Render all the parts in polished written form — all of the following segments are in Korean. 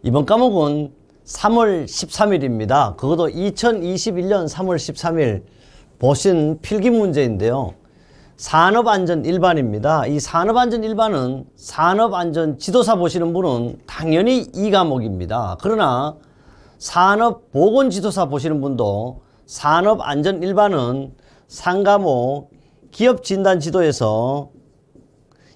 이번 과목은 3월 13일입니다. 그것도 2021년 3월 13일 보신 필기 문제인데요. 산업안전 일반입니다. 이 산업안전 일반은 산업안전 지도사 보시는 분은 당연히 이 과목입니다. 그러나 산업보건지도사 보시는 분도 산업안전 일반은 3과목 기업진단지도에서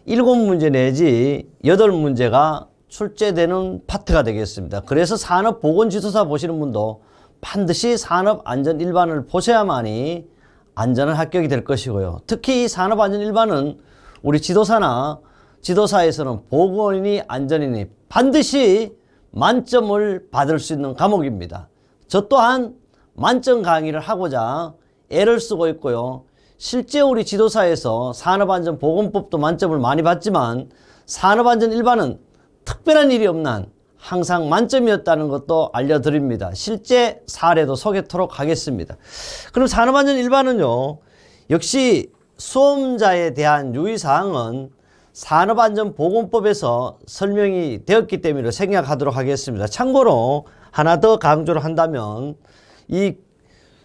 7문제 내지 8문제가 출제되는 파트가 되겠습니다. 그래서 산업보건지도사 보시는 분도 반드시 산업안전 일반을 보셔야만이 안전한 합격이 될 것이고요. 특히 이 산업안전 일반은 우리 지도사나 지도사에서는 보건이니 안전이니 반드시 만점을 받을 수 있는 과목입니다. 저 또한 만점 강의를 하고자 애를 쓰고 있고요. 실제 우리 지도사에서 산업안전보건법도 만점을 많이 받지만 산업안전 일반은 특별한 일이 없는 한 항상 만점이었다는 것도 알려드립니다. 실제 사례도 소개토록 하겠습니다. 그럼 산업안전 일반은요, 역시 수험자에 대한 유의사항은 산업안전보건법에서 설명이 되었기 때문에 생략하도록 하겠습니다. 참고로 하나 더 강조를 한다면 이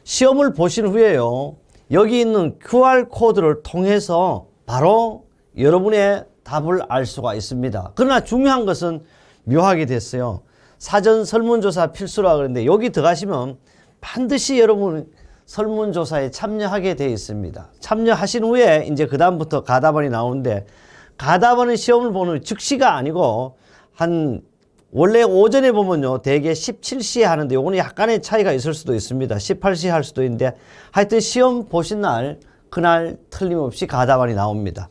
시험을 보신 후에요, 여기 있는 QR코드를 통해서 바로 여러분의 답을 알 수가 있습니다. 그러나 중요한 것은 묘하게 됐어요. 사전 설문조사 필수라 그러는데 여기 들어가시면 반드시 여러분 설문조사에 참여하게 되어 있습니다. 참여하신 후에 이제 그 다음부터 가답안이 나오는데, 가답안은 시험을 보는 즉시가 아니고 한 원래 오전에 보면요 대개 17시에 하는데 요거는 약간의 차이가 있을 수도 있습니다. 18시에 할 수도 있는데 하여튼 시험 보신 날 그날 틀림없이 가답안이 나옵니다.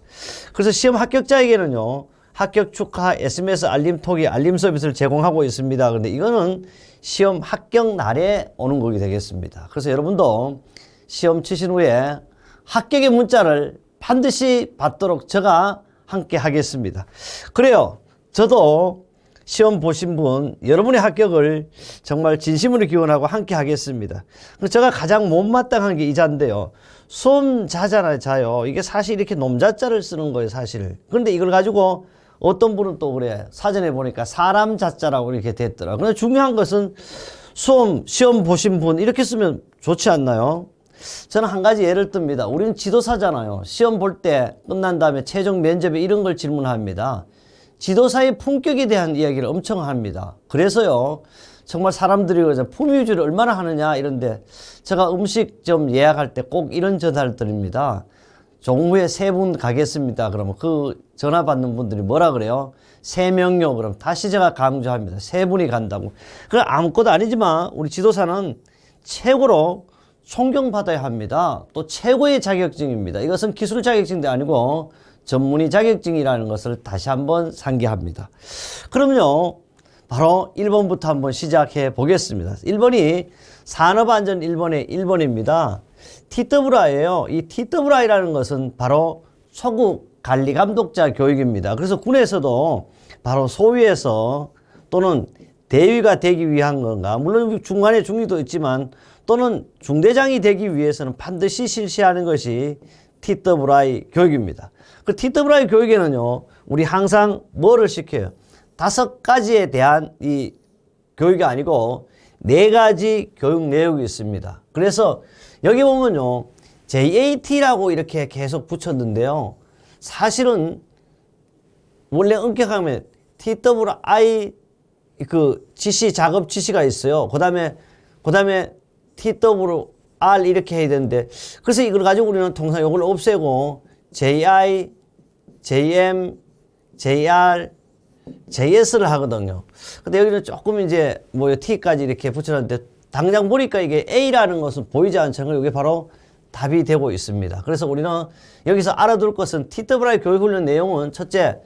그래서 시험 합격자에게는요 합격 축하 SMS 알림톡이 알림 서비스를 제공하고 있습니다. 그런데 이거는 시험 합격 날에 오는 거게 되겠습니다. 그래서 여러분도 시험 치신 후에 합격의 문자를 반드시 받도록 제가 함께 하겠습니다. 그래요. 저도 시험 보신 분 여러분의 합격을 정말 진심으로 기원하고 함께 하겠습니다. 제가 가장 못마땅한 게 이 자인데요. 수험자잖아요. 자요. 이게 사실 이렇게 놈자자를 쓰는 거예요. 사실. 그런데 이걸 가지고 어떤 분은 또 그래 사전에 보니까 사람 자자라고 이렇게 됐더라. 근데 중요한 것은 시험 보신 분 이렇게 쓰면 좋지 않나요? 저는 한 가지 예를 듭니다. 우리는 지도사잖아요. 시험 볼 때 끝난 다음에 최종 면접에 이런 걸 질문합니다. 지도사의 품격에 대한 이야기를 엄청 합니다. 그래서요 정말 사람들이 품위유지를 얼마나 하느냐 이런데 제가 음식점 예약할 때 꼭 이런 전화를 드립니다. 종후에 3분 가겠습니다. 그러면 그 전화 받는 분들이 뭐라 그래요? 3명요. 그럼 다시 제가 강조합니다. 3분이 간다고. 그건 아무것도 아니지만 우리 지도사는 최고로 존경받아야 합니다. 또 최고의 자격증입니다. 이것은 기술 자격증도 아니고 전문의 자격증이라는 것을 다시 한번 상기합니다. 그럼요 바로 1번부터 한번 시작해 보겠습니다. 1번이 산업안전 1번의 1번입니다. TWI예요. 이 TWI라는 것은 바로 초급 관리 감독자 교육입니다. 그래서 군에서도 바로 소위에서 또는 대위가 되기 위한 건가, 물론 중간에 중위도 있지만 또는 중대장이 되기 위해서는 반드시 실시하는 것이 TWI 교육입니다. 그 TWI 교육에는요 우리 항상 뭐를 시켜요? 5가지에 대한 이 교육이 아니고 4가지 교육 내용이 있습니다. 그래서 여기 보면요 JAT라고 이렇게 계속 붙였는데요, 사실은 원래 엄격하면 TWI 그 지시 작업 지시가 있어요. 그 다음에 TWR 이렇게 해야 되는데, 그래서 이걸 가지고 우리는 통상 이걸 없애고 JI, JM, JR, JS를 하거든요. 근데 여기는 조금 이제 뭐 T까지 이렇게 붙여놨는데 당장 보니까 이게 A라는 것은 보이지 않지만 이게 바로 답이 되고 있습니다. 그래서 우리는 여기서 알아둘 것은 TWI 교육훈련 내용은 첫째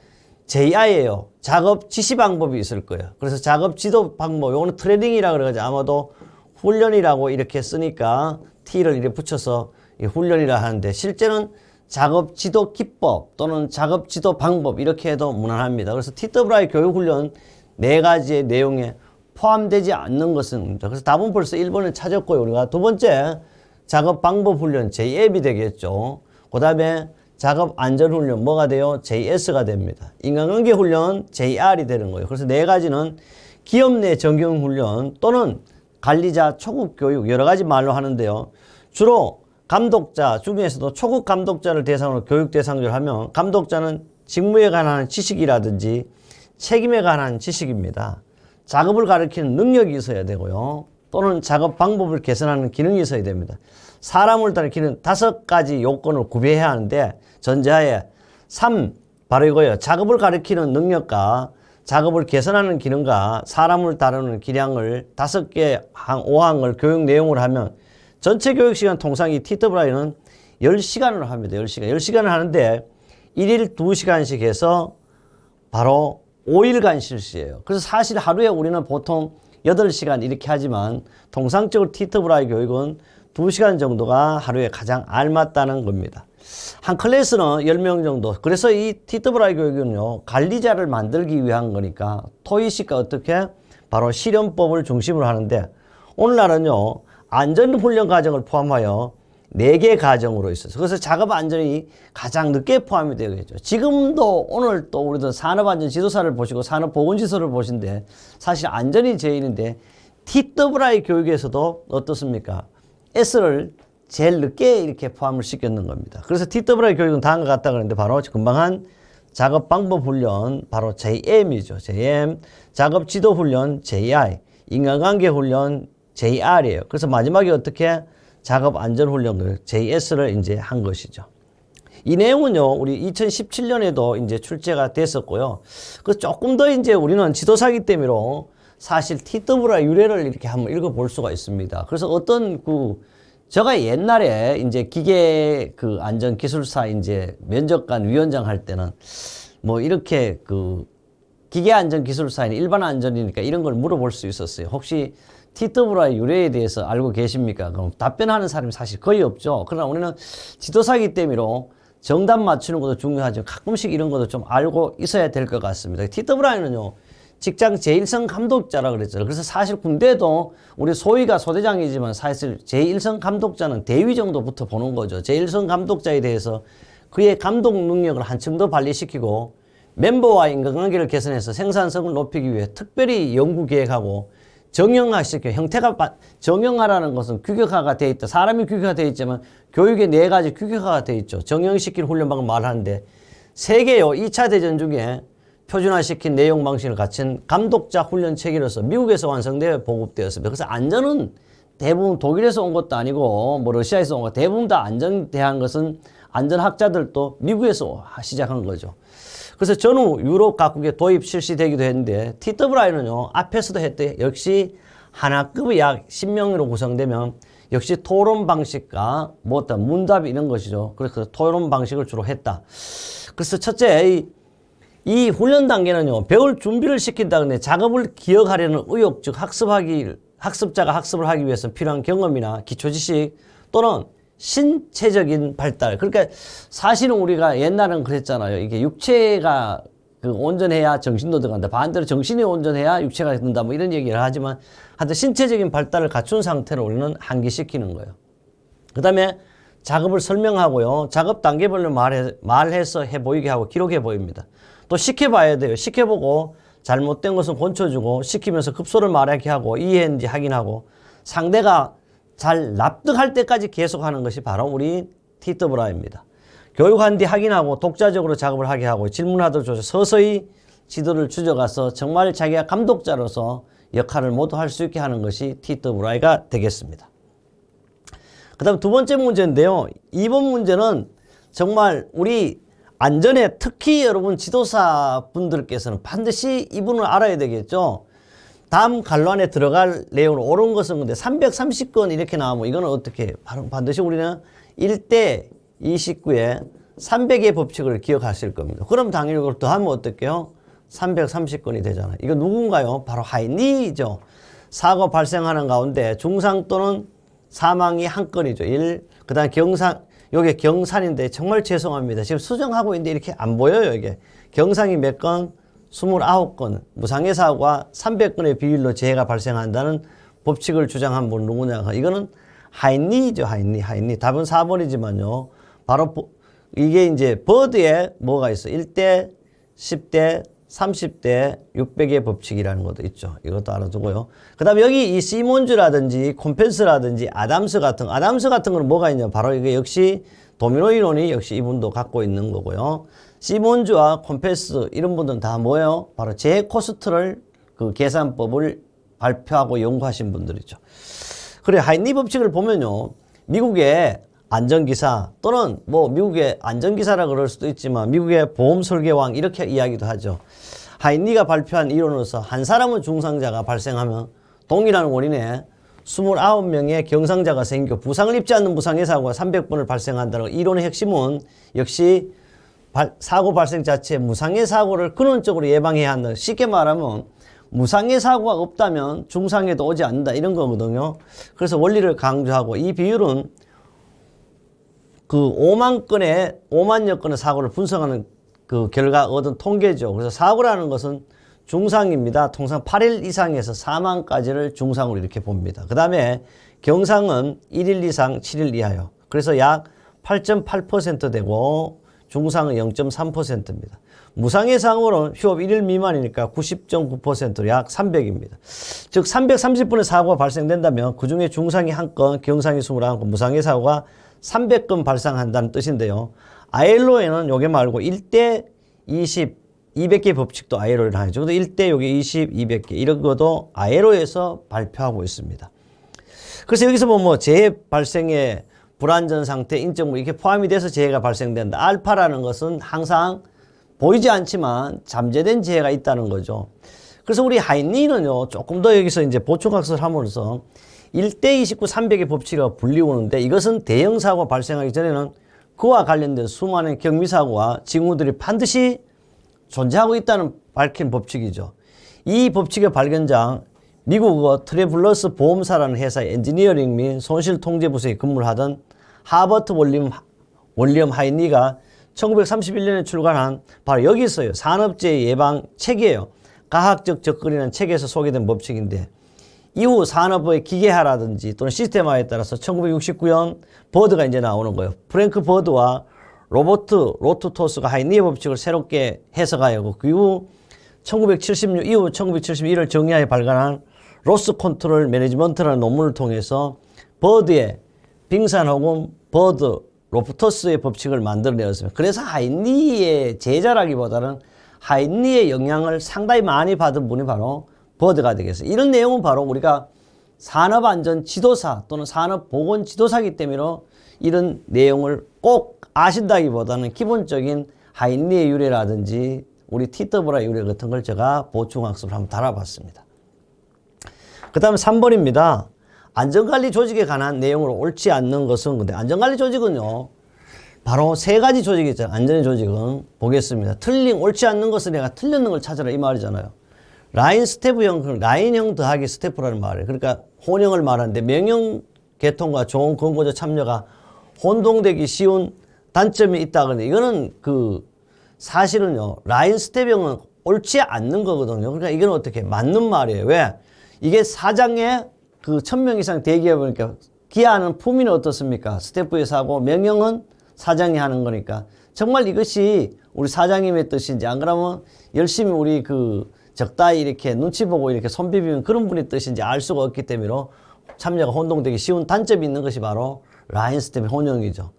JI예요. 작업 지시 방법이 있을 거예요. 그래서 작업 지도 방법, 요거는 트레이닝이라 그래가지고 아마도 훈련이라고 이렇게 쓰니까 T를 이렇게 붙여서 훈련이라 하는데, 실제는 작업 지도 기법 또는 작업 지도 방법 이렇게 해도 무난합니다. 그래서 TWI 교육훈련 4가지의 내용에 포함되지 않는 것은, 그래서 답은 벌써 1번을 찾았고요. 우리가 두 번째 작업 방법 훈련 JAB이 되겠죠. 그 다음에 작업 안전 훈련 뭐가 돼요? JS가 됩니다. 인간관계 훈련 JR이 되는 거예요. 그래서 4가지는 기업 내 정경훈련 또는 관리자 초급 교육 여러 가지 말로 하는데요. 주로 감독자 중에서도 초급 감독자를 대상으로 교육 대상자를 하면 감독자는 직무에 관한 지식이라든지 책임에 관한 지식입니다. 작업을 가리키는 능력이 있어야 되고요. 또는 작업 방법을 개선하는 기능이 있어야 됩니다. 사람을 가리키는 5가지 요건을 구비해야 하는데 전제하에 3 바로 이거예요. 작업을 가리키는 능력과 작업을 개선하는 기능과 사람을 다루는 기량을 5개 5항을 교육 내용을 하면 전체 교육 시간 통상 이 TWI는 10시간으로 합니다. 10시간을 하는데 1일 2시간씩 해서 바로 5일간 실시해요. 그래서 사실 하루에 우리는 보통 8시간 이렇게 하지만 통상적으로 TWI 교육은 2시간 정도가 하루에 가장 알맞다는 겁니다. 한 클래스는 10명 정도. 그래서 이 TWI 교육은요, 관리자를 만들기 위한 거니까 토이식과 어떻게 바로 실험법을 중심으로 하는데 오늘날은요, 안전훈련 과정을 포함하여 4개 과정으로 있어서 그래서 작업 안전이 가장 늦게 포함이 되겠죠. 지금도 오늘 또 우리도 산업안전 지도사를 보시고 산업보건지도를 보신데 사실 안전이 제일인데 TWI 교육에서도 어떻습니까? S를 제일 늦게 이렇게 포함을 시켰는 겁니다. 그래서 TWI 교육은 다음과 같다 그러는데 바로 금방 한 작업 방법 훈련 바로 JM이죠. JM, 작업 지도 훈련 JI, 인간관계 훈련 JR이에요. 그래서 마지막에 어떻게 작업 안전 훈련을 JS를 이제 한 것이죠. 이 내용은요, 우리 2017년에도 이제 출제가 됐었고요. 그 조금 더 이제 우리는 지도사기 때문에 사실 TWI 유래를 이렇게 한번 읽어볼 수가 있습니다. 그래서 어떤 제가 옛날에 이제 기계 안전 기술사 이제 면접관 위원장 할 때는 뭐 이렇게 기계 안전 기술사인 일반 안전이니까 이런 걸 물어볼 수 있었어요. 혹시 TWI 유래에 대해서 알고 계십니까? 그럼 답변하는 사람이 사실 거의 없죠. 그러나 우리는 지도사이기 때문에 정답 맞추는 것도 중요하죠. 가끔씩 이런 것도 좀 알고 있어야 될 것 같습니다. TWI는요, 직장 제1선 감독자라 그랬잖아요. 그래서 사실 군대도 우리 소위가 소대장이지만 사실 제1선 감독자는 대위 정도부터 보는 거죠. 제1선 감독자에 대해서 그의 감독 능력을 한층 더 발휘시키고 멤버와 인간관계를 개선해서 생산성을 높이기 위해 특별히 연구 기획하고 정형화시켜 정형화라는 것은 규격화가 되어 있다. 사람이 규격화되어 있지만 교육의 4가지 규격화가 되어 있죠. 정형시키는 훈련 방법 말하는데 세계요 2차 대전 중에 표준화시킨 내용 방식을 갖춘 감독자 훈련 체계로서 미국에서 완성되어 보급되었습니다. 그래서 안전은 대부분 독일에서 온 것도 아니고 뭐 러시아에서 온 것, 대부분 다 안전에 대한 것은 안전학자들도 미국에서 시작한 거죠. 그래서 전후 유럽 각국에 도입 실시되기도 했는데 TWI는요, 앞에서도 했대. 역시 하나급의 약 10명으로 구성되면 역시 토론 방식과 어떤 문답 이런 것이죠. 그래서 토론 방식을 주로 했다. 그래서 첫째, 이 훈련 단계는요, 배울 준비를 시킨다. 근데 작업을 기억하려는 의욕, 즉 학습자가 학습을 하기 위해서 필요한 경험이나 기초 지식 또는 신체적인 발달. 그러니까 사실은 우리가 옛날은 그랬잖아요. 이게 육체가 온전해야 정신도 들어간다. 반대로 정신이 온전해야 육체가 된다. 뭐 이런 얘기를 하지만 하여튼 신체적인 발달을 갖춘 상태로 우리는 환기시키는 거예요. 그 다음에 작업을 설명하고요. 작업 단계별로 말해서 해보이게 하고 기록해 보입니다. 또 시켜봐야 돼요. 시켜보고 잘못된 것은 고쳐주고 시키면서 급소를 말하게 하고 이해했는지 확인하고 상대가 잘 납득할 때까지 계속하는 것이 바로 우리 TWI입니다. 교육한 뒤 확인하고 독자적으로 작업을 하게 하고 질문하도록 줘서 서서히 지도를 주저가서 정말 자기가 감독자로서 역할을 모두 할 수 있게 하는 것이 TWI가 되겠습니다. 그 다음 두 번째 문제인데요. 이번 문제는 정말 우리 안전에 특히 여러분 지도사 분들께서는 반드시 이 부분을 알아야 되겠죠. 다음 관론에 들어갈 내용으로 옳은 것은 근데 330건 이렇게 나오면 이거는 어떻게 바로 반드시 우리는 1대 29에 300의 법칙을 기억하실 겁니다. 그럼 당연히 이걸 더 하면 어떨게요? 330건이 되잖아요. 이거 누군가요? 바로 하이니죠. 사고 발생하는 가운데 중상 또는 사망이 한 건이죠. 그 다음 요게 경산인데 정말 죄송합니다. 지금 수정하고 있는데 이렇게 안 보여요. 이게 경상이 몇 건? 29건, 무상해 사고가 300건의 비율로 재해가 발생한다는 법칙을 주장한 분 누구냐? 이거는 하이니죠. 하이니. 답은 4번이지만요. 바로 이게 이제 버드에 뭐가 있어? 1대, 10대, 30대 600의 법칙이라는 것도 있죠. 이것도 알아두고요. 그 다음에 여기 이 시몬즈라든지 콤펜스라든지 아담스 같은 거는 뭐가 있냐. 바로 이게 역시 도미노 이론이 역시 이분도 갖고 있는 거고요. 시몬즈와 콤펜스 이런 분들은 다 뭐예요? 바로 제코스트를 그 계산법을 발표하고 연구하신 분들이죠. 그래, 하인리 법칙을 보면요. 미국의 안전기사 또는 뭐 미국의 안전기사라 그럴 수도 있지만 미국의 보험 설계왕 이렇게 이야기도 하죠. 하인리가 발표한 이론으로서 한 사람은 중상자가 발생하면 동일한 원인에 29명의 경상자가 생기고 부상을 입지 않는 무상해 사고가 300번을 발생한다는 이론의 핵심은 역시 사고 발생 자체 무상해 사고를 근원적으로 예방해야 한다. 쉽게 말하면 무상해 사고가 없다면 중상해도 오지 않는다 이런 거거든요. 그래서 원리를 강조하고 이 비율은 그 5만여 건의 사고를 분석하는 그 결과 얻은 통계죠. 그래서 사고라는 것은 중상입니다. 통상 8일 이상에서 사망까지를 중상으로 이렇게 봅니다. 그 다음에 경상은 1일 이상 7일 이하요. 그래서 약 8.8% 되고 중상은 0.3%입니다. 무상해 사고는 휴업 1일 미만이니까 90.9%로 약 300입니다. 즉 330분의 사고가 발생된다면 그중에 중상이 1건, 경상이 21건, 무상해 사고가 300건 발생한다는 뜻인데요. ILO에는 요게 말고 1대 20, 200개 법칙도 ILO를 하죠. 1대 여기 20, 200개 이런 것도 ILO에서 발표하고 있습니다. 그래서 여기서 보면 뭐 재해 발생의 불안전 상태, 인적물 이렇게 포함이 돼서 재해가 발생된다. 알파라는 것은 항상 보이지 않지만 잠재된 재해가 있다는 거죠. 그래서 우리 하인리는요, 조금 더 여기서 이제 보충학습을 함으로써 1대 29, 300의 법칙이 불리우는데 이것은 대형 사고가 발생하기 전에는 그와 관련된 수많은 경미사고와 징후들이 반드시 존재하고 있다는 밝힌 법칙이죠. 이 법칙의 발견자 미국 트래블러스 보험사라는 회사의 엔지니어링 및 손실통제부서에 근무를 하던 하버트 월리엄 하인리가 1931년에 출간한 바로 여기 있어요. 산업재해 예방 책이에요. 가학적 접근이라는 책에서 소개된 법칙인데 이후 산업의 기계화라든지 또는 시스템화에 따라서 1969년 버드가 이제 나오는 거예요. 프랭크 버드와 로버트 로트토스가 하인리의 법칙을 새롭게 해석하였고 그 이후 1976 이후 1971을 정리하여 발간한 로스 컨트롤 매니지먼트라는 논문을 통해서 버드의 빙산호흡 버드 로프터스의 법칙을 만들어내었습니다. 그래서 하인리의 제자라기보다는 하인리의 영향을 상당히 많이 받은 분이 바로 버드가 되겠어요. 이런 내용은 바로 우리가 산업안전 지도사 또는 산업보건 지도사이기 때문에 이런 내용을 꼭 아신다기보다는 기본적인 하인리의 유래라든지 우리 티터브라 유래 같은 걸 제가 보충학습을 한번 달아봤습니다. 그 다음에 3번입니다. 안전관리 조직에 관한 내용으로 옳지 않는 것은 근데 안전관리 조직은요. 바로 세 가지 조직이 있잖아요. 안전의 조직은 보겠습니다. 옳지 않는 것은 내가 틀렸는 걸 찾아라 이 말이잖아요. 라인 스태프형, 라인형 더하기 스태프라는 말이에요. 그러니까 혼형을 말하는데 명령 개통과 좋은 권고자 참여가 혼동되기 쉬운 단점이 있다. 그런데 이거는 사실은요. 라인 스태프형은 옳지 않는 거거든요. 그러니까 이건 어떻게 맞는 말이에요. 왜? 이게 사장의 1000명 이상 대기업이니까 기하는 품위는 어떻습니까? 스태프에서 하고 명령은 사장이 하는 거니까 정말 이것이 우리 사장님의 뜻인지 안 그러면 열심히 우리 적당히 이렇게 눈치 보고 이렇게 손 비비면 그런 분의 뜻인지 알 수가 없기 때문에 참여가 혼동되기 쉬운 단점이 있는 것이 바로 라인 스텝의 혼용이죠.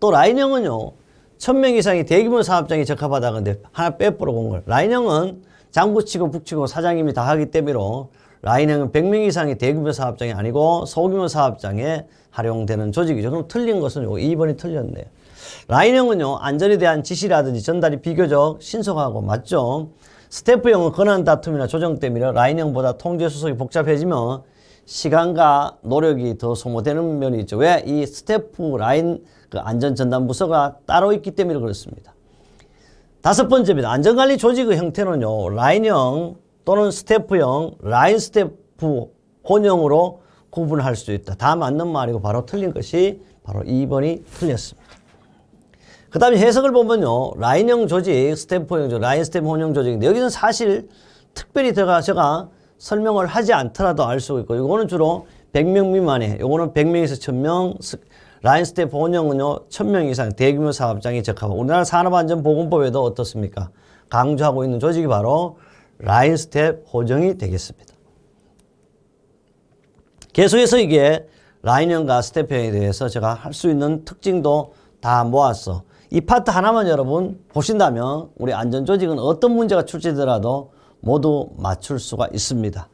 또 라인형은요. 1000명 이상의 대규모 사업장에 적합하다 근데 하나 빼버려 본 거예요. 라인형은 장구치고 북치고 사장님이 다 하기 때문에 라인형은 100명 이상의 대규모 사업장이 아니고 소규모 사업장에 활용되는 조직이죠. 그럼 틀린 것은 2번이 틀렸네요. 라인형은요. 안전에 대한 지시라든지 전달이 비교적 신속하고 맞죠. 스태프형은 권한 다툼이나 조정 때문에 라인형보다 통제 수속이 복잡해지면 시간과 노력이 더 소모되는 면이 있죠. 왜? 이 스태프 라인 안전전담부서가 따로 있기 때문에 그렇습니다. 5번째입니다. 안전관리 조직의 형태는요. 라인형 또는 스태프형, 라인 스태프 혼형으로 구분할 수 있다. 다 맞는 말이고 바로 틀린 것이 바로 2번이 틀렸습니다. 그 다음에 해석을 보면요. 라인형 조직, 스태프형 조직, 라인 스태프 혼형 조직인데 여기는 사실 특별히 제가 설명을 하지 않더라도 알 수 있고 이거는 주로 100명 미만에 이거는 100명에서 1000명 라인 스태프 혼형은요 1000명 이상 대규모 사업장에 적합하고 우리나라 산업안전보건법에도 어떻습니까? 강조하고 있는 조직이 바로 라인스텝 호정이 되겠습니다. 계속해서 이게 라인형과 스텝형에 대해서 제가 할 수 있는 특징도 다 모았어. 이 파트 하나만 여러분 보신다면 우리 안전조직은 어떤 문제가 출제되더라도 모두 맞출 수가 있습니다.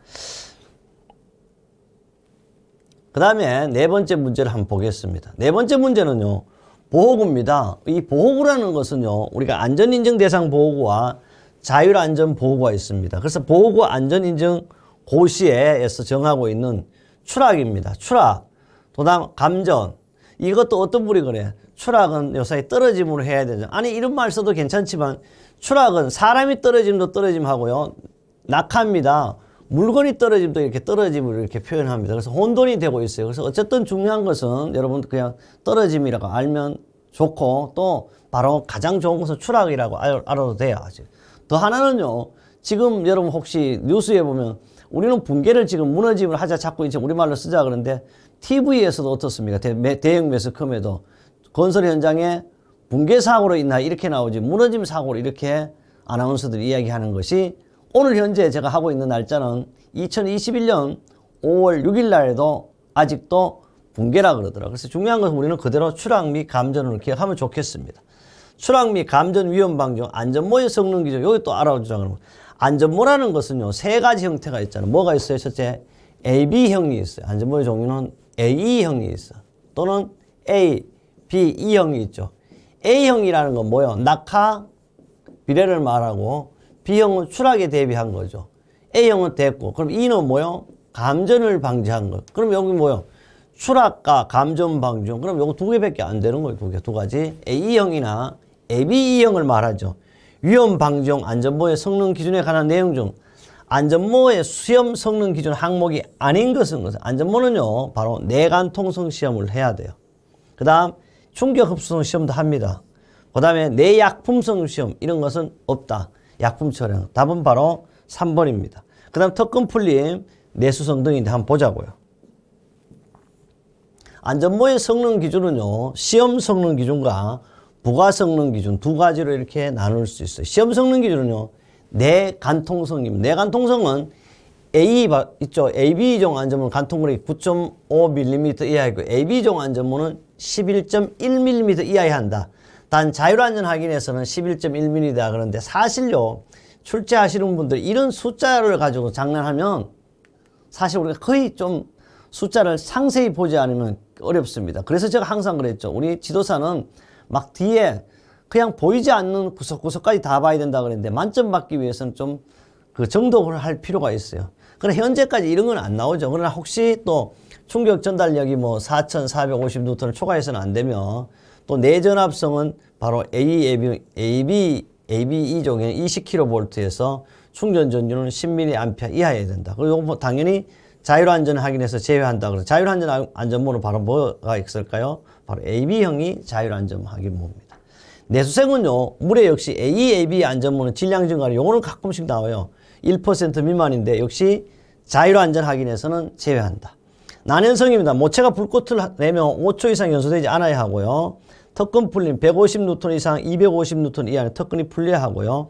그 다음에 네 번째 문제를 한번 보겠습니다. 네 번째 문제는요, 보호구입니다. 이 보호구라는 것은요, 우리가 안전인증대상 보호구와 자율안전보호구가 있습니다. 그래서 보호구 안전인증 고시에서 정하고 있는 추락입니다. 추락, 도담, 감전. 이것도 어떤 분이 그래. 추락은 요사이 떨어짐으로 해야 되죠. 아니, 이런 말 써도 괜찮지만 추락은 사람이 떨어짐도 떨어짐하고요. 낙하입니다. 물건이 떨어짐도 이렇게 떨어짐으로 이렇게 표현합니다. 그래서 혼돈이 되고 있어요. 그래서 어쨌든 중요한 것은 여러분 그냥 떨어짐이라고 알면 좋고, 또 바로 가장 좋은 것은 추락이라고 알아도 돼요. 아직. 더 하나는요, 지금 여러분 혹시 뉴스에 보면 우리는 붕괴를 지금 무너짐을 하자 자꾸 이제 우리말로 쓰자 그러는데 TV에서도 어떻습니까? 대형 매스컴에도 건설 현장에 붕괴 사고로 인하 이렇게 나오지 무너짐 사고로 이렇게 아나운서들이 이야기하는 것이, 오늘 현재 제가 하고 있는 날짜는 2021년 5월 6일 날에도 아직도 붕괴라 그러더라고요. 그래서 중요한 것은 우리는 그대로 추락 및 감전을 기억하면 좋겠습니다. 추락 및 감전 위험 방지 안전모의 성능 기준, 여기 또 알아보자 그러면, 안전모라는 것은요, 세 가지 형태가 있잖아요. 뭐가 있어요? 첫째, AB형이 있어요. 안전모의 종류는 AE형이 있어. 또는 A, B, E형이 있죠. A형이라는 건 뭐예요? 낙하, 비례를 말하고, B형은 추락에 대비한 거죠. A형은 됐고, 그럼 E는 뭐예요? 감전을 방지한 것. 그럼 여기 뭐예요? 추락과 감전 방지. 그럼 요거 두 개밖에 안 되는 거예요. 두 가지. AE형이나 ABE형을 말하죠. 위험 방지용 안전모의 성능 기준에 관한 내용 중 안전모의 시험 성능 기준 항목이 아닌 것은 안전모는요, 바로 내관 통성 시험을 해야 돼요. 그 다음 충격 흡수성 시험도 합니다. 그 다음에 내약품성 시험, 이런 것은 없다. 약품 촬영. 답은 바로 3번입니다. 그 다음 특근 풀림, 내수성 등인데 한번 보자고요. 안전모의 성능 기준은요, 시험 성능 기준과 부가 성능 기준 두 가지로 이렇게 나눌 수 있어요. 시험 성능 기준은요, 내관통성입니다. 내관통성은 A 있죠. AB종 안전모는 관통거리 9.5mm 이하이고, AB종 안전모는 11.1mm 이하에 한다. 단 자율안전 확인에서는 11.1mm다 그런데, 사실요, 출제하시는 분들 이런 숫자를 가지고 장난하면 사실 우리가 거의 좀 숫자를 상세히 보지 않으면 어렵습니다. 그래서 제가 항상 그랬죠. 우리 지도사는 막 뒤에 그냥 보이지 않는 구석구석까지 다 봐야 된다 그랬는데, 만점 받기 위해서는 좀 그 정독을 할 필요가 있어요. 그러나 현재까지 이런 건 안 나오죠. 그러나 혹시 또 충격 전달력이 뭐 4,450N을 초과해서는 안 되면, 또 내전압성은 바로 ABE 종의 20kV에서 충전 전류는 10mA 이하여야 된다. 그리고 뭐 당연히 자율안전 확인에서 제외한다. 그래서 자율안전 안전모는 바로 뭐가 있을까요? 바로 AB형이 자율안전 확인모입니다. 내수생은요, 물에 역시 AEAB 안전모는 질량 증가를 요거는 가끔씩 나와요. 1% 미만인데 역시 자율안전 확인에서는 제외한다. 난연성입니다. 모체가 불꽃을 내면 5초 이상 연소되지 않아야 하고요. 턱근 풀림 150N 이상 250N 이하는 턱근이 풀려야 하고요.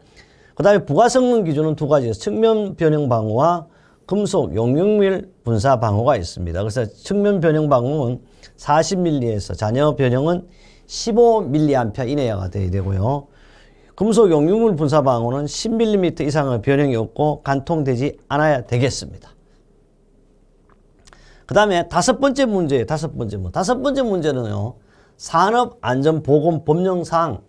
그 다음에 부가 성능 기준은 두 가지예요. 측면 변형 방어와 금속 용융밀 분사 방어가 있습니다. 그래서 측면 변형 방어는 40mm에서 잔여 변형은 15mA 이내가 돼야 되고요. 금속 용융물 분사 방어는 10mm 이상의 변형이 없고 관통되지 않아야 되겠습니다. 그 다음에 다섯 번째 문제예요. 다섯 번째 문제는요, 산업안전보건법령상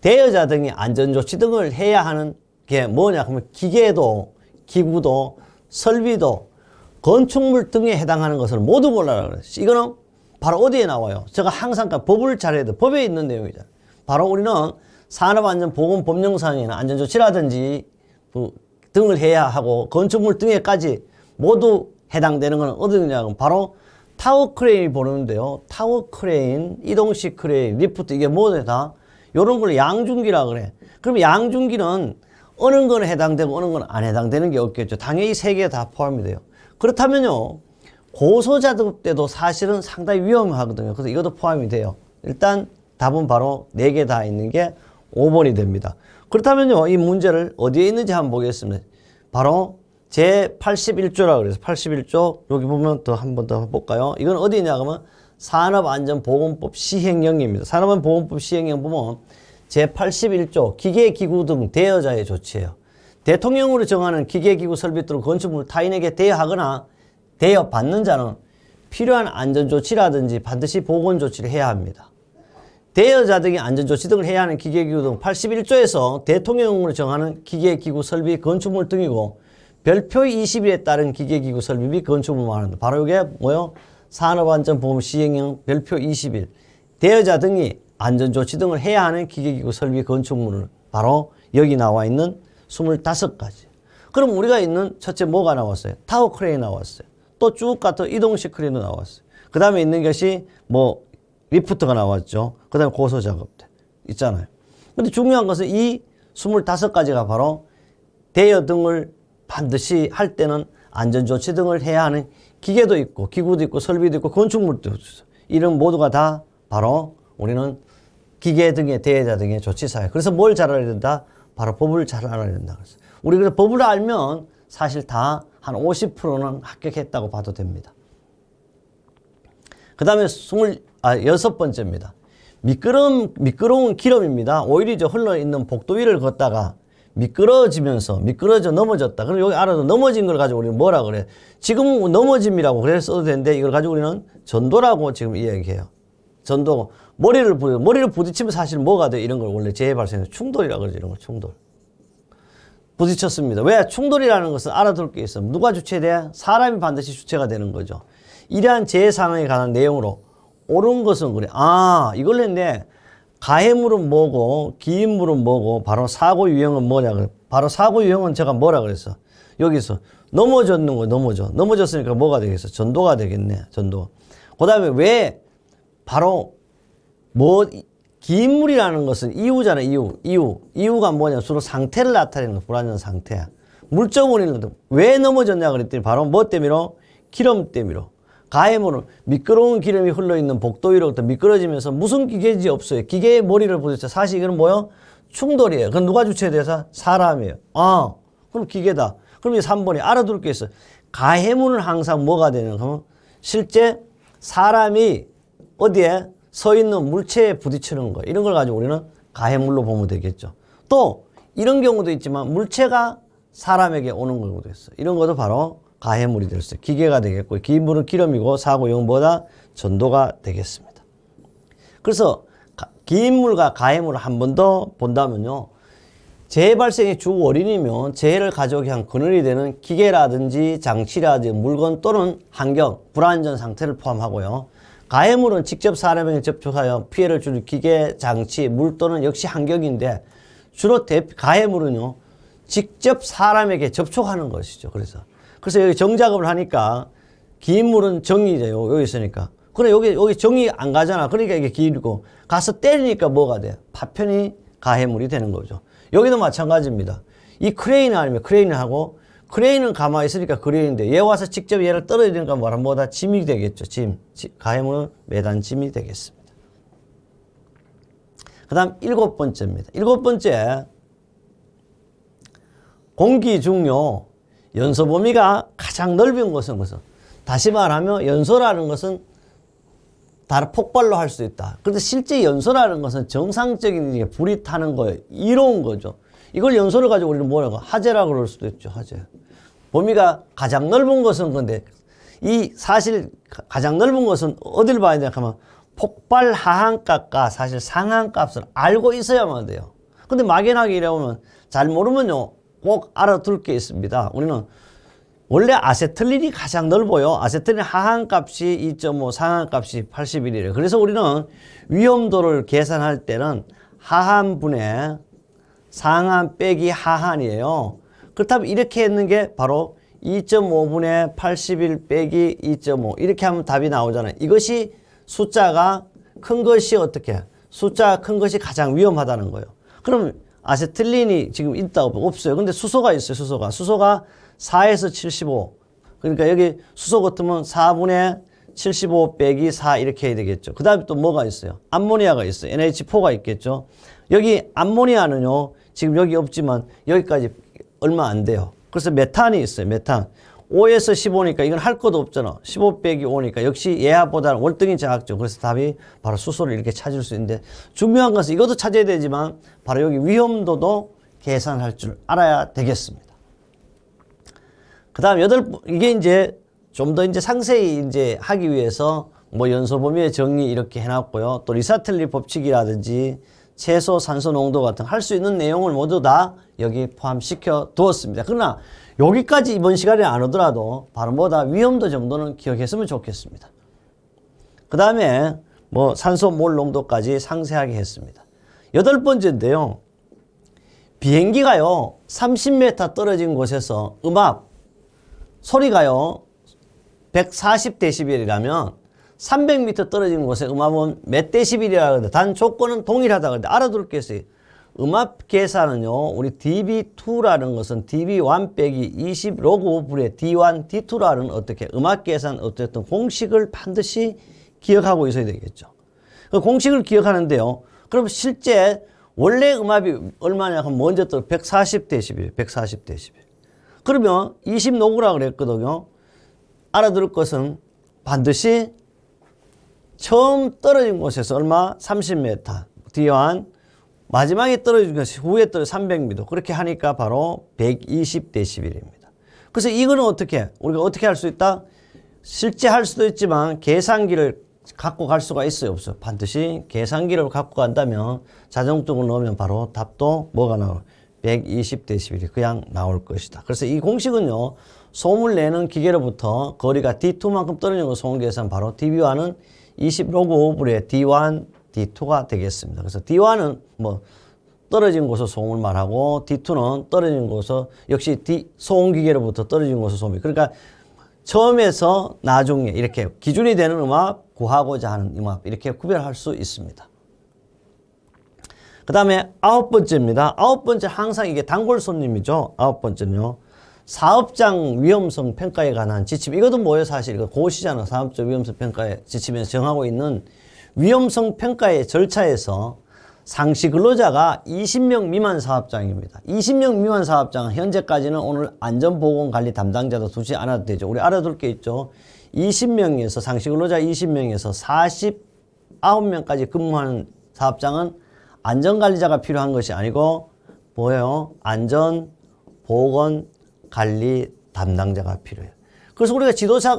대여자 등이 안전조치 등을 해야 하는 게 뭐냐 하면, 기계도, 기구도, 설비도, 건축물 등에 해당하는 것을 모두 골라라 그랬어요. 이거는 바로 어디에 나와요? 제가 항상 법을 잘해야 돼. 법에 있는 내용이잖아요. 바로 우리는 산업안전보건법령상에는 안전조치라든지 등을 해야 하고, 건축물 등에까지 모두 해당되는 것은 어디냐면 바로 타워 크레인이 보는데요. 타워 크레인, 이동식 크레인, 리프트, 이게 뭐냐 다 요런 걸 양중기라 그래. 그럼 양중기는 어느 거는 해당되고 어느 건 안 해당되는 게 없겠죠. 당연히 세 개 다 포함이 돼요. 그렇다면요, 고소자급 때도 사실은 상당히 위험하거든요. 그래서 이것도 포함이 돼요. 일단 답은 바로 네 개 다 있는 게 5번이 됩니다. 그렇다면요, 이 문제를 어디에 있는지 한번 보겠습니다. 바로 제81조라고 그래서 81조, 여기 보면 더 한 번 더 볼까요? 이건 어디냐 그러면 산업안전보건법 시행령입니다. 산업안전보건법 시행령 보면 제81조 기계기구 등 대여자의 조치예요. 대통령으로 정하는 기계기구 설비 또는 건축물 타인에게 대여하거나 대여받는 자는 필요한 안전조치라든지 반드시 보건조치를 해야 합니다. 대여자 등이 안전조치 등을 해야 하는 기계기구 등 81조에서 대통령으로 정하는 기계기구 설비 건축물 등이고 별표 20일에 따른 기계기구 설비 및 건축물을 말한다. 바로 이게 뭐요? 산업안전보험 시행령 별표 20일. 대여자 등이 안전조치 등을 해야 하는 기계기구 설비 건축물을 바로 여기 나와 있는 25가지. 그럼 우리가 있는 첫째 뭐가 나왔어요? 타워 크레인 나왔어요. 또 쭉 가서 이동식 크레인도 나왔어요. 그 다음에 있는 것이 뭐 리프트가 나왔죠. 그 다음에 고소 작업대 있잖아요. 근데 중요한 것은 이 25가지가 바로 대여 등을 반드시 할 때는 안전조치 등을 해야 하는 기계도 있고 기구도 있고 설비도 있고 건축물도 있어. 이런 모두가 다 바로 우리는 기계 등의 대여자 등의 조치사예요. 그래서 뭘 잘 알아야 된다? 바로 법을 잘 알아야 된다. 그래서 우리 그래서 법을 알면 사실 다 한 50%는 합격했다고 봐도 됩니다. 그 다음에 6번째입니다. 미끄러운 기름입니다. 오일이 흘러있는 복도 위를 걷다가 미끄러져 넘어졌다. 그럼 여기 알아도 넘어진 걸 가지고 우리는 뭐라 그래? 지금은 넘어짐이라고 그래 써도 되는데 이걸 가지고 우리는 전도라고 지금 이야기해요. 전도. 머리를 부딪히면 사실 뭐가 돼? 이런 걸 원래 재해 발생 충돌이라고 그러죠. 이런 걸 충돌. 부딪혔습니다. 왜? 충돌이라는 것은 알아둘 게 있어. 누가 주체돼? 사람이 반드시 주체가 되는 거죠. 이러한 재해 상황에 관한 내용으로 옳은 것은 그래. 아, 이걸 했네. 가해물은 뭐고 기인물은 뭐고 바로 사고 유형은 뭐냐 그래. 바로 사고 유형은 제가 뭐라 그랬어. 여기서 넘어졌는 거 넘어졌으니까 뭐가 되겠어? 전도가 되겠네. 전도. 그다음에 왜 바로 기인물이라는 것은 이유잖아. 이유가 뭐냐? 주로 상태를 나타내는 거. 불안전 상태야. 물적 원인은 왜 넘어졌냐 그랬더니 바로 뭐 때문에? 기름 때문에. 가해물은 미끄러운 기름이 흘러있는 복도 위로부터 미끄러지면서 무슨 기계인지 없어요. 기계의 머리를 부딪혀. 사실 이건 뭐요? 충돌이에요. 그건 누가 주체돼서? 사람이에요. 아, 그럼 기계다. 그럼 이 3번이 알아둘 게 있어요. 가해물은 항상 뭐가 되는 거면 실제 사람이 어디에 서 있는 물체에 부딪히는 거. 이런 걸 가지고 우리는 가해물로 보면 되겠죠. 또 이런 경우도 있지만 물체가 사람에게 오는 경우도 있어요. 이런 것도 바로 가해물이 될 수 있어요. 기계가 되겠고 기인물은 기름이고 사고용은 뭐다? 전도가 되겠습니다. 그래서 기인물과 가해물을 한 번 더 본다면요. 재해 발생의 주 원인이면 재해를 가져오게 한 근원이 되는 기계라든지 장치라든지 물건 또는 환경, 불안전 상태를 포함하고요. 가해물은 직접 사람에게 접촉하여 피해를 주는 기계, 장치, 물 또는 역시 환경인데 주로 가해물은요. 직접 사람에게 접촉하는 것이죠. 그래서 여기 정작업을 하니까 기인물은 정이죠. 여기 있으니까. 그래 여기 정이 안 가잖아. 그러니까 이게 기인이고 가서 때리니까 뭐가 돼? 파편이 가해물이 되는 거죠. 여기도 마찬가지입니다. 이 크레인 아니면 크레인하고 크레인은 가만히 있으니까 크레인인데 얘 와서 직접 얘를 떨어지니까 뭐다? 짐이 되겠죠. 가해물은 매단 짐이 되겠습니다. 그 다음 7번째입니다. 7번째 공기 중요 연소 범위가 가장 넓은 것은 다시 말하면 연소라는 것은 다른 폭발로 할 수 있다. 그런데 실제 연소라는 것은 정상적인 게 불이 타는 거예요. 이로운 거죠. 이걸 연소를 가지고 우리는 뭐라고? 화재라고 그럴 수도 있죠. 화재. 범위가 가장 넓은 것은 근데 이 사실 가장 넓은 것은 어딜 봐야 되냐 하면 폭발 하한값과 사실 상한값을 알고 있어야만 돼요. 근데 막연하게 이러면 잘 모르면요. 꼭 알아둘 게 있습니다. 우리는 원래 아세틀린이 가장 넓어요. 아세틀린 하한값이 2.5, 상한값이 81이래요. 그래서 우리는 위험도를 계산할 때는 하한분의 상한 빼기 하한이에요. 그렇다면 이렇게 했는 게 바로 2.5분의 81 빼기 2.5 이렇게 하면 답이 나오잖아요. 이것이 숫자가 큰 것이 어떻게? 숫자가 큰 것이 가장 위험하다는 거예요. 그럼 아세틀린이 지금 있다고 없어요. 근데 수소가 있어요. 수소가 4에서 75. 그러니까 여기 수소 같으면 4분의 75 빼기 4 이렇게 해야 되겠죠. 그 다음에 또 뭐가 있어요? 암모니아가 있어요. NH4가 있겠죠. 여기 암모니아는요. 지금 여기 없지만 여기까지 얼마 안 돼요. 그래서 메탄이 있어요. 메탄. 5에서 15니까 이건 할 것도 없잖아. 15 빼기 5니까 역시 얘보다는 월등히 작죠. 그래서 답이 바로 수소를 이렇게 찾을 수 있는데 중요한 것은 이것도 찾아야 되지만 바로 여기 위험도도 계산할 줄 알아야 되겠습니다. 그 다음 이게 이제 좀 더 이제 상세히 이제 하기 위해서 뭐 연소 범위의 정리 이렇게 해놨고요. 또 리사틀리 법칙이라든지 채소 산소 농도 같은 할 수 있는 내용을 모두 다 여기 포함시켜 두었습니다. 그러나 여기까지 이번 시간에 안 오더라도 바로 뭐다 위험도 정도는 기억했으면 좋겠습니다. 그 다음에 뭐 산소 몰 농도까지 상세하게 했습니다. 8번째인데요. 비행기가요 30m 떨어진 곳에서 음압 소리가요 140dB이라면 300m 떨어진 곳에 음압은 몇 데시벨이라고 하는데 단 조건은 동일하다고 하는데 알아둘 게 있어요. 음압 계산은요, 우리 dB2라는 것은 dB1 빼기 20 로그 5분의 D1, D2라는 어떻게 음압 계산 어쨌든 공식을 반드시 기억하고 있어야 되겠죠. 그 공식을 기억하는데요. 그럼 실제 원래 음압이 얼마냐 하면 먼저 또 140dB, 140dB. 그러면 20 로그라고 그랬거든요. 알아둘 것은 반드시 처음 떨어진 곳에서 얼마? 30m. D1. 마지막에 떨어진 것이 후에 떨어져 300m. 그렇게 하니까 바로 120dB입니다. 그래서 이거는 우리가 어떻게 할 수 있다? 실제 할 수도 있지만 계산기를 갖고 갈 수가 있어요, 없어요? 반드시 계산기를 갖고 간다면 자동적으로 넣으면 바로 답도 뭐가 나와요? 120dB이 그냥 나올 것이다. 그래서 이 공식은요, 소음을 내는 기계로부터 거리가 D2만큼 떨어지는 거 소음 계산 바로 dB1은 20 로그 5분의 D1, D2가 되겠습니다. 그래서 D1은 뭐 떨어진 곳의 소음을 말하고 D2는 떨어진 곳의 역시 소음기계로부터 떨어진 곳의 소음이. 그러니까 처음에서 나중에 이렇게 기준이 되는 음압, 구하고자 하는 음압 이렇게 구별할 수 있습니다. 그 다음에 9번째입니다. 9번째 항상 이게 단골 손님이죠. 9번째는요. 사업장 위험성 평가에 관한 지침. 이것도 뭐예요 사실? 이거 고시잖아. 사업장 위험성 평가에 지침에서 정하고 있는 위험성 평가의 절차에서 상시 근로자가 20명 미만 사업장입니다. 20명 미만 사업장은 현재까지는 오늘 안전보건관리 담당자도 두지 않아도 되죠. 우리 알아둘 게 있죠. 20명에서 상시 근로자 20명에서 49명까지 근무하는 사업장은 안전관리자가 필요한 것이 아니고 뭐예요? 안전보건관리 담당자가 필요해요. 그래서 우리가 지도사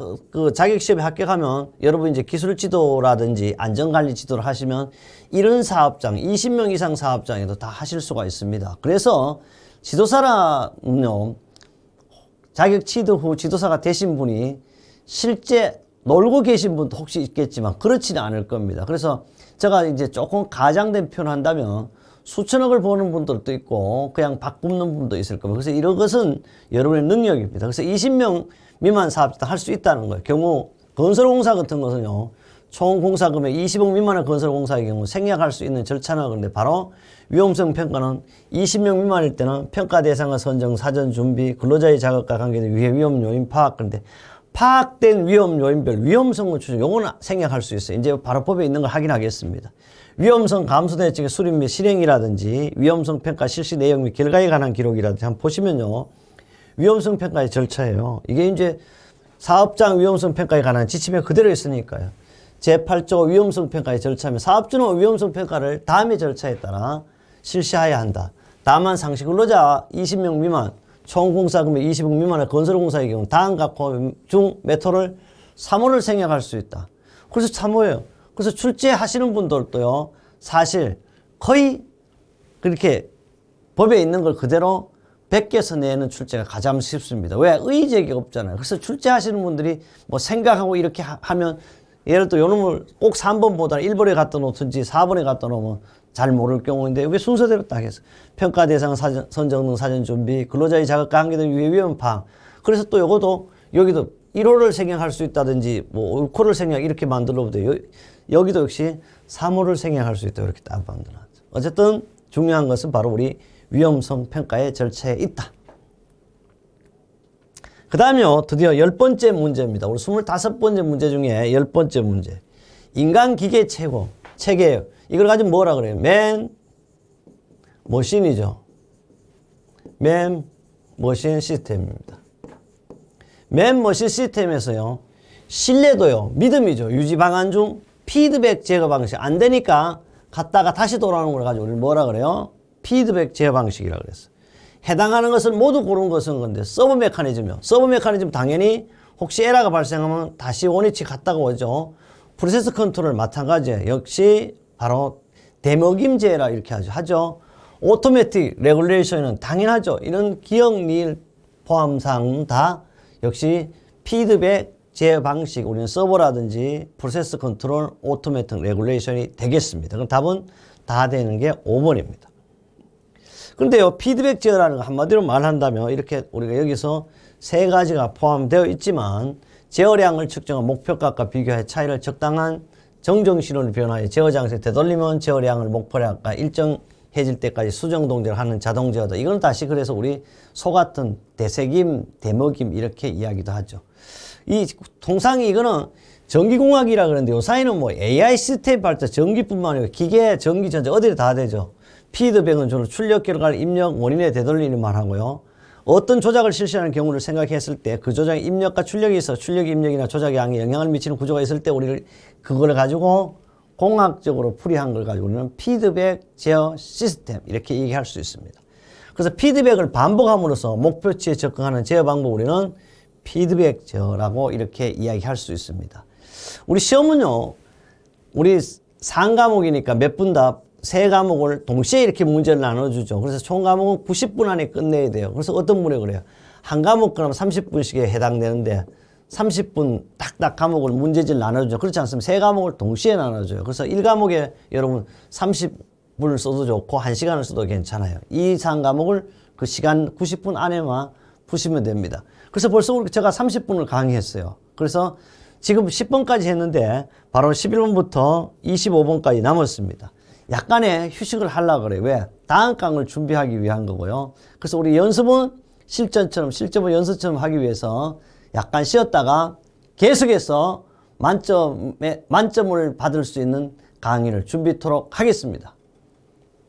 자격시험에 합격하면 여러분 이제 기술 지도라든지 안전관리 지도를 하시면 이런 사업장 20명 이상 사업장에도 다 하실 수가 있습니다. 그래서 지도사라는요 자격 취득 후 지도사가 되신 분이 실제 놀고 계신 분도 혹시 있겠지만 그렇지는 않을 겁니다. 그래서 제가 이제 조금 가장된 표현을 한다면 수천억을 버는 분들도 있고 그냥 밥 굶는 분도 있을 겁니다. 그래서 이런 것은 여러분의 능력입니다. 그래서 20명 미만 사업자 할 수 있다는 거예요. 경우 건설공사 같은 것은요. 총 공사금액 20억 미만의 건설공사의 경우 생략할 수 있는 절차는 그런데 바로 위험성 평가는 20명 미만일 때는 평가 대상과 선정, 사전 준비, 근로자의 자격과 관계된 위해 위험 요인 파악. 그런데 파악된 위험 요인별 위험성을 추정, 요거는 생략할 수 있어요. 이제 바로 법에 있는 걸 확인하겠습니다. 위험성 감소 대책의 수립 및 실행이라든지 위험성 평가 실시 내용 및 결과에 관한 기록이라든지 한번 보시면요. 위험성 평가의 절차예요. 이게 이제 사업장 위험성 평가에 관한 지침에 그대로 있으니까요. 제8조 위험성 평가의 절차면 사업주는 위험성 평가를 다음의 절차에 따라 실시해야 한다. 다만 상시 근로자 20명 미만, 총 공사금액 20억 미만의 건설공사의 경우 다음과 중 메토를 3호를 생략할 수 있다. 그래서 3호예요. 그래서 출제하시는 분들도요. 사실 거의 그렇게 법에 있는 걸 그대로 베껴서 내는 출제가 가장 쉽습니다. 왜? 의제가 없잖아요. 그래서 출제하시는 분들이 뭐 생각하고 이렇게 하면 예를 들어 요놈을 꼭 3번보다 1번에 갖다 놓든지 4번에 갖다 놓으면 잘 모를 경우인데 왜 순서대로 딱 해서 평가 대상 선정 등 사전 준비, 근로자의 자격과 관계된 위험 파악. 그래서 또 요것도 여기도 1호를 생략할 수 있다든지 뭐 5호를 생략 이렇게 만들어도 여기도 역시 3호를 생략할 수 있다 이렇게 딱 만들어놨죠. 어쨌든 중요한 것은 바로 우리 위험성 평가의 절차에 있다. 그 다음에요. 드디어 10번째 문제입니다. 우리 25번째 문제 중에 10번째 문제. 인간기계 체계예요. 이걸 가지고 뭐라 그래요? 머신이죠. 맨머신 시스템입니다. 맨머신 시스템에서요, 신뢰도요, 믿음이죠. 유지 방안 중 피드백 제거 방식 안 되니까 갔다가 다시 돌아오는 걸 가지고 우리는 뭐라 그래요? 피드백 제어 방식이라고 그랬어요. 해당하는 것을 모두 고른 것은 건데 서브 메커니즘이요. 서브 메커니즘 당연히 혹시 에러가 발생하면 다시 원위치 갔다가 오죠. 프로세스 컨트롤 마찬가지예요. 역시 바로 대먹임제라 이렇게 하죠. 오토매틱 레귤레이션은 당연하죠. 이런 기억일 포함사항 다 역시 피드백 제어 방식, 우리는 서버라든지 프로세스 컨트롤 오토매틱 레귤레이션이 되겠습니다. 그럼 답은 다 되는 게 5번입니다. 그런데요, 피드백 제어라는 거 한마디로 말한다면 이렇게 우리가 여기서 세 가지가 포함되어 있지만 제어량을 측정한 목표값과 비교해 차이를 적당한 정정 신호를 변화해 제어 장소에 되돌리면 제어량을 목표량과 일정해질 때까지 수정 동작을 하는 자동 제어다. 이건 다시 그래서 우리 소 같은 대세김, 대먹임 이렇게 이야기도 하죠. 이 통상이 이거는 전기공학이라 그러는데 요사이는 뭐 AI 시스템 발전 전기뿐만 아니고 기계, 전기, 전자 어디에 다 되죠. 피드백은 주로 출력 결과를 입력 원인에 되돌리는 말하고요. 어떤 조작을 실시하는 경우를 생각했을 때 그 조작의 입력과 출력이 있어 출력 입력이나 조작의 양에 영향을 미치는 구조가 있을 때 우리를 그걸 가지고 공학적으로 풀이한 걸 가지고 우리는 피드백 제어 시스템 이렇게 얘기할 수 있습니다. 그래서 피드백을 반복함으로써 목표치에 접근하는 제어 방법 우리는 피드백 제어라고 이렇게 이야기할 수 있습니다. 우리 시험은요, 우리 3과목이니까 몇 분 답, 3과목을 동시에 이렇게 문제를 나눠주죠. 그래서 총 과목은 90분 안에 끝내야 돼요. 그래서 어떤 분이 그래요. 한 과목 그럼 30분씩에 해당되는데 30분 딱딱 과목을 문제지를 나눠주죠. 그렇지 않습니다. 3과목을 동시에 나눠줘요. 그래서 1과목에 여러분 30분을 써도 좋고 1시간을 써도 괜찮아요. 이 3과목을 그 시간 90분 안에만 푸시면 됩니다. 그래서 벌써 제가 30분을 강의했어요. 그래서 지금 10번까지 했는데 바로 11번부터 25번까지 남았습니다. 약간의 휴식을 하려고 그래요. 왜? 다음 강을 준비하기 위한 거고요. 그래서 우리 연습은 실전은 연습처럼 하기 위해서 약간 쉬었다가 계속해서 만점을 받을 수 있는 강의를 준비토록 하겠습니다.